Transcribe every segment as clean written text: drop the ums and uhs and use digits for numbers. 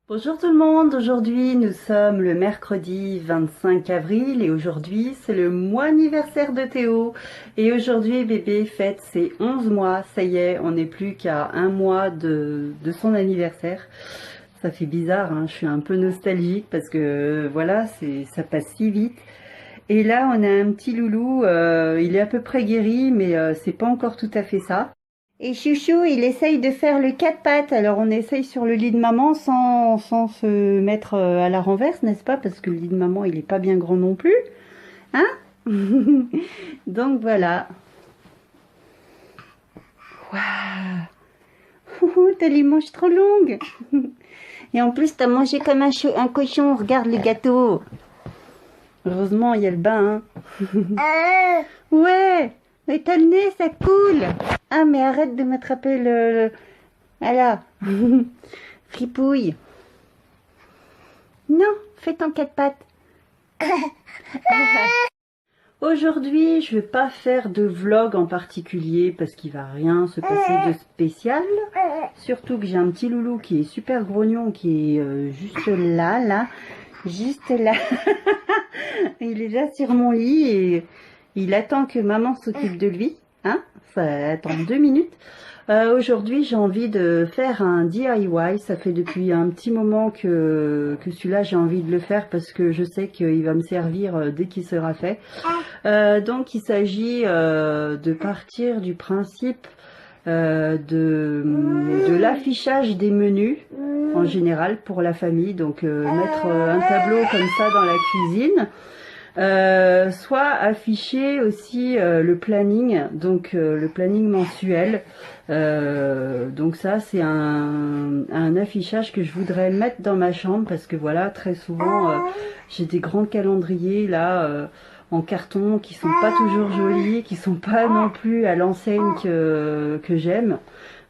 Bonjour tout le monde, aujourd'hui nous sommes le mercredi 25 avril et aujourd'hui c'est le mois anniversaire de Théo. Et aujourd'hui bébé fête ses 11 mois, ça y est, on n'est plus qu'à un mois de son anniversaire. Ça fait bizarre, hein, je suis un peu nostalgique parce que voilà, ça passe si vite. Et là on a un petit loulou, il est à peu près guéri mais c'est pas encore tout à fait ça. Et Chouchou, il essaye de faire le 4 pattes. Alors on essaye sur le lit de maman sans se mettre à la renverse, n'est-ce pas? Parce que le lit de maman, il est pas bien grand non plus. Hein? Donc voilà. Waouh! T'as les manches trop longues. Et en plus, t'as mangé comme un cochon. Regarde le gâteau. Heureusement, il y a le bain. Hein? Ouais! Mais t'as le nez, ça coule. Ah, mais arrête de m'attraper le... Voilà. Fripouille. Non, fais ton 4 pattes. Aujourd'hui, je vais pas faire de vlog en particulier parce qu'il va rien se passer de spécial. Surtout que j'ai un petit loulou qui est super grognon, qui est juste là. Juste là. Il est là sur mon lit et... il attend que maman s'occupe de lui, hein? Ça attend 2 minutes. Aujourd'hui, j'ai envie de faire un DIY. Ça fait depuis un petit moment que celui-là, j'ai envie de le faire parce que je sais qu'il va me servir dès qu'il sera fait. Donc, il s'agit de partir du principe de l'affichage des menus en général pour la famille. Donc, mettre un tableau comme ça dans la cuisine. Soit afficher aussi le planning, donc le planning mensuel. Donc ça c'est un affichage que je voudrais mettre dans ma chambre parce que voilà, très souvent j'ai des grands calendriers là en carton qui sont pas toujours jolis, qui sont pas non plus à l'enseigne que j'aime.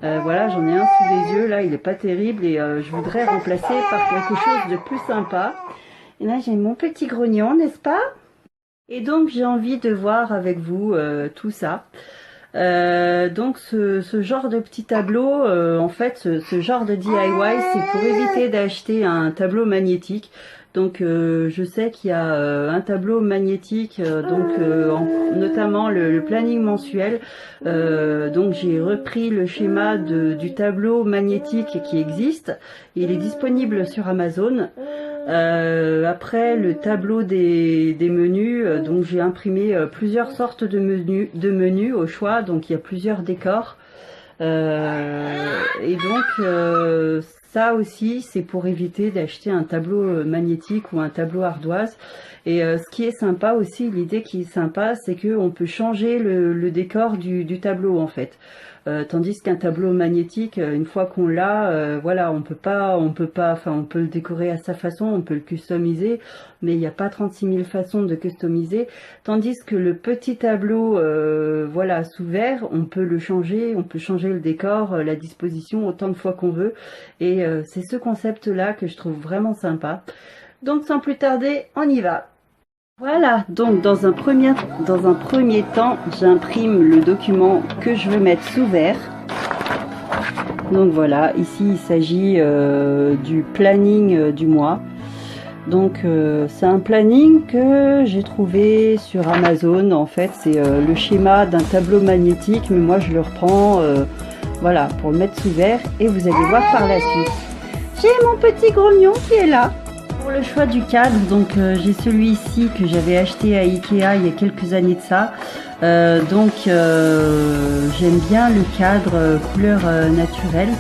Voilà, j'en ai un sous les yeux là, il est pas terrible et je voudrais remplacer par quelque chose de plus sympa. Et là j'ai mon petit grognon, n'est-ce pas? Et donc j'ai envie de voir avec vous tout ça. Donc ce genre de petit tableau, en fait ce genre de DIY, c'est pour éviter d'acheter un tableau magnétique. Donc je sais qu'il y a un tableau magnétique, notamment le planning mensuel. Donc j'ai repris le schéma du tableau magnétique qui existe. Il est disponible sur Amazon. Après le tableau des menus, donc j'ai imprimé plusieurs sortes de menus au choix. Donc il y a plusieurs décors. Et donc ça aussi c'est pour éviter d'acheter un tableau magnétique ou un tableau ardoise. Et ce qui est sympa aussi, l'idée qui est sympa, c'est que on peut changer le décor du tableau en fait. Tandis qu'un tableau magnétique, une fois qu'on l'a, voilà, on peut le décorer à sa façon, on peut le customiser, mais il n'y a pas 36 000 façons de customiser. Tandis que le petit tableau, voilà, sous verre, on peut le changer, on peut changer le décor, la disposition autant de fois qu'on veut. Et c'est ce concept-là que je trouve vraiment sympa. Donc sans plus tarder, on y va. Voilà, donc dans un premier temps, j'imprime le document que je veux mettre sous verre. Donc voilà, ici il s'agit du planning du mois. Donc c'est un planning que j'ai trouvé sur Amazon. En fait c'est le schéma d'un tableau magnétique, mais moi je le reprends voilà, pour le mettre sous verre et vous allez voir par la suite. J'ai mon petit grognon qui est là. Pour le choix du cadre, donc j'ai celui-ci que j'avais acheté à Ikea il y a quelques années de ça. J'aime bien le cadre couleur naturelle.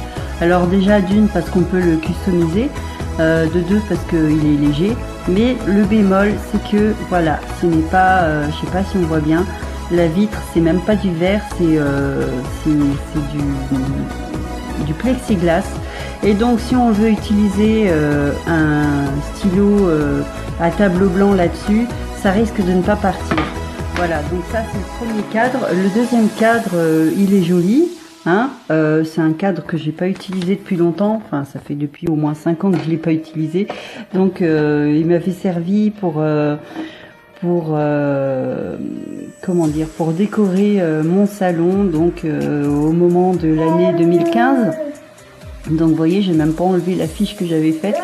Alors déjà d'une parce qu'on peut le customiser, de deux parce qu'il est léger. Mais le bémol c'est que voilà, ce n'est pas, je sais pas si on voit bien, la vitre c'est même pas du verre, c'est du plexiglas. Et donc si on veut utiliser un stylo à tableau blanc là-dessus, ça risque de ne pas partir. Voilà, donc ça c'est le premier cadre. Le deuxième cadre, il est joli. Hein, c'est un cadre que j'ai pas utilisé depuis longtemps. Enfin, ça fait depuis au moins 5 ans que je l'ai pas utilisé. Donc il m'avait servi pour comment dire, pour décorer mon salon. Donc au moment de l'année 2015. Donc vous voyez, j'ai même pas enlevé la fiche que j'avais faite.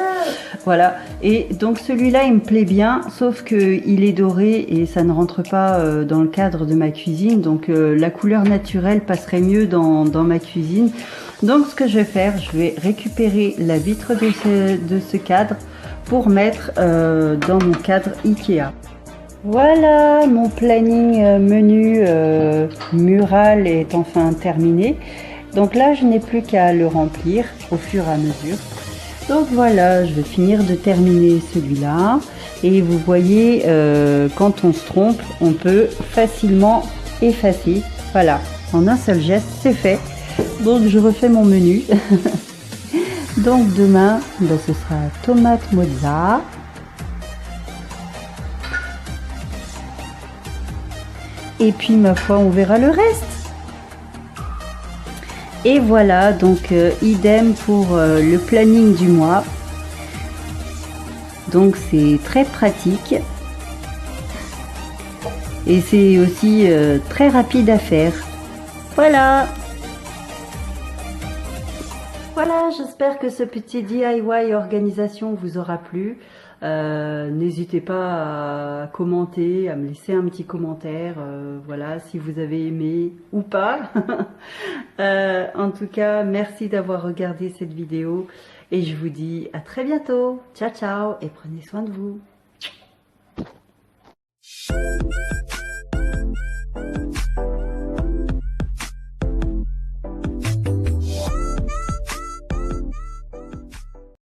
Voilà, et donc celui-là il me plaît bien, sauf que il est doré et ça ne rentre pas dans le cadre de ma cuisine. Donc la couleur naturelle passerait mieux dans ma cuisine. Donc ce que je vais faire, je vais récupérer la vitre de ce cadre pour mettre dans mon cadre Ikea. Voilà, mon planning menu mural est enfin terminé. Donc là, je n'ai plus qu'à le remplir au fur et à mesure. Donc voilà, je vais finir de terminer celui-là. Et vous voyez, quand on se trompe, on peut facilement effacer. Voilà, en un seul geste, c'est fait. Donc je refais mon menu. Donc demain, ben, ce sera tomate mozza. Et puis ma foi, on verra le reste. Et voilà, donc idem pour le planning du mois. Donc c'est très pratique. Et c'est aussi très rapide à faire. Voilà. Voilà, j'espère que ce petit DIY organisation vous aura plu. N'hésitez pas à commenter, à me laisser un petit commentaire, voilà, si vous avez aimé ou pas. En tout cas, merci d'avoir regardé cette vidéo et je vous dis à très bientôt. Ciao, ciao et prenez soin de vous.